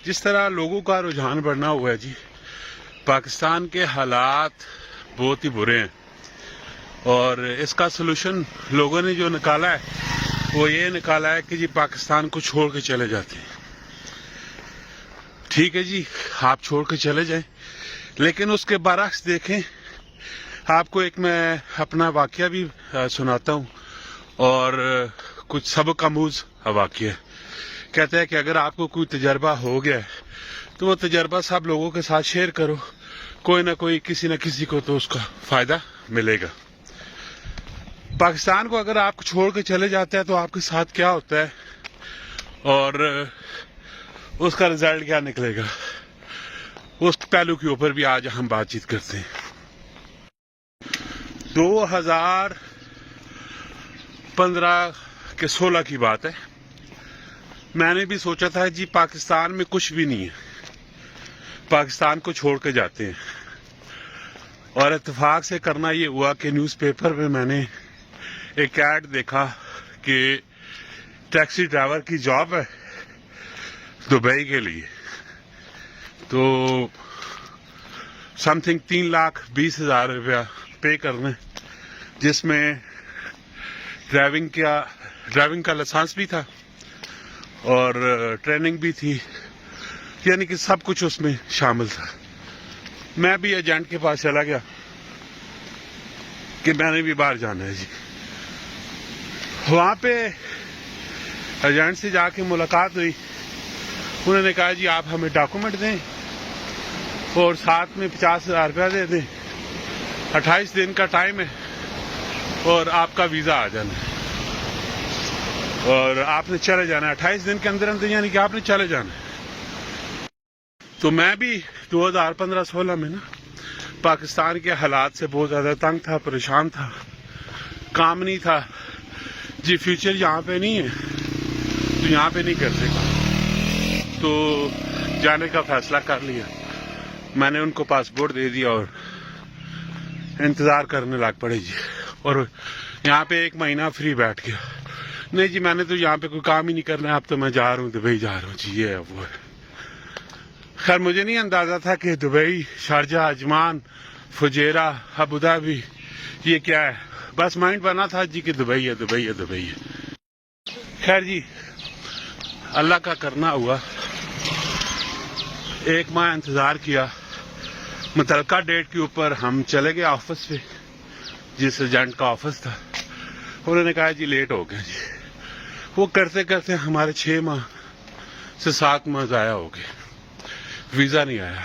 جس طرح لوگوں کا رجحان بڑھنا ہوا ہے جی، پاکستان کے حالات بہت ہی برے ہیں، اور اس کا سلوشن لوگوں نے جو نکالا ہے وہ یہ نکالا ہے کہ جی پاکستان کو چھوڑ کے چلے جاتے ہیں۔ ٹھیک ہے جی، آپ چھوڑ کے چلے جائیں، لیکن اس کے برعکس دیکھیں، آپ کو ایک میں اپنا واقعہ بھی سناتا ہوں، اور کچھ سبق آموز واقعہ ہے۔ کہتا ہے کہ اگر آپ کو کوئی تجربہ ہو گیا ہے تو وہ تجربہ سب لوگوں کے ساتھ شیئر کرو، کوئی نہ کوئی کسی نہ کسی کو تو اس کا فائدہ ملے گا۔ پاکستان کو اگر آپ چھوڑ کے چلے جاتے ہیں تو آپ کے ساتھ کیا ہوتا ہے اور اس کا رزلٹ کیا نکلے گا، اس پہلو کے اوپر بھی آج ہم بات چیت کرتے ہیں۔ 2015 کے 16 کی بات ہے، میں نے بھی سوچا تھا جی پاکستان میں کچھ بھی نہیں ہے، پاکستان کو چھوڑ کے جاتے ہیں، اور اتفاق سے کرنا یہ ہوا کہ نیوز پیپر میں میں نے ایک ایڈ دیکھا کہ ٹیکسی ڈرائیور کی جاب ہے دبئی کے لیے، تو سم تھنگ 3,20,000 روپیہ پے کرنے، جس میں ڈرائیونگ کا لائسنس بھی تھا اور ٹریننگ بھی تھی، یعنی کہ سب کچھ اس میں شامل تھا۔ میں بھی ایجنٹ کے پاس چلا گیا کہ میں نے بھی باہر جانا ہے جی۔ وہاں پہ ایجنٹ سے جا کے ملاقات ہوئی، انہوں نے کہا جی آپ ہمیں ڈاکومنٹ دیں اور ساتھ میں 50,000 روپیہ دے دیں، 28 دن کا ٹائم ہے اور آپ کا ویزا آ جانا ہے اور آپ نے چلے جانا ہے 28 دن کے اندر اندر، یعنی کہ آپ نے چلے جانا ہے۔ تو میں بھی 2015-16 میں نا پاکستان کے حالات سے بہت زیادہ تنگ تھا، پریشان تھا، کام نہیں تھا جی، فیوچر یہاں پہ نہیں ہے تو یہاں پہ نہیں کر سکتا، تو جانے کا فیصلہ کر لیا۔ میں نے ان کو پاسپورٹ دے دیا اور انتظار کرنے لگ پڑے جی، اور یہاں پہ 1 مہینہ فری بیٹھ گیا۔ نہیں جی میں نے تو یہاں پہ کوئی کام ہی نہیں کرنا ہے، اب تو میں جا رہا ہوں دبئی جا رہا ہوں جی، یہ ہے وہ ہے۔ خیر مجھے نہیں اندازہ تھا کہ دبئی، شارجہ، عجمان، فجیرہ، ابوظہبی یہ کیا ہے، بس مائنڈ بنا تھا جی کہ دبئی ہے دبئی ہے دبئی ہے۔ خیر جی اللہ کا کرنا ہوا، 1 ماہ انتظار کیا، متعلقہ ڈیٹ کے اوپر ہم چلے گئے آفس پہ، جس ایجنٹ کا آفس تھا، انہوں نے کہا جی لیٹ ہو گیا جی۔ وہ کرتے کرتے ہمارے 6 ماہ سے 7 ماہ ضائع ہو گئے، ویزا نہیں آیا۔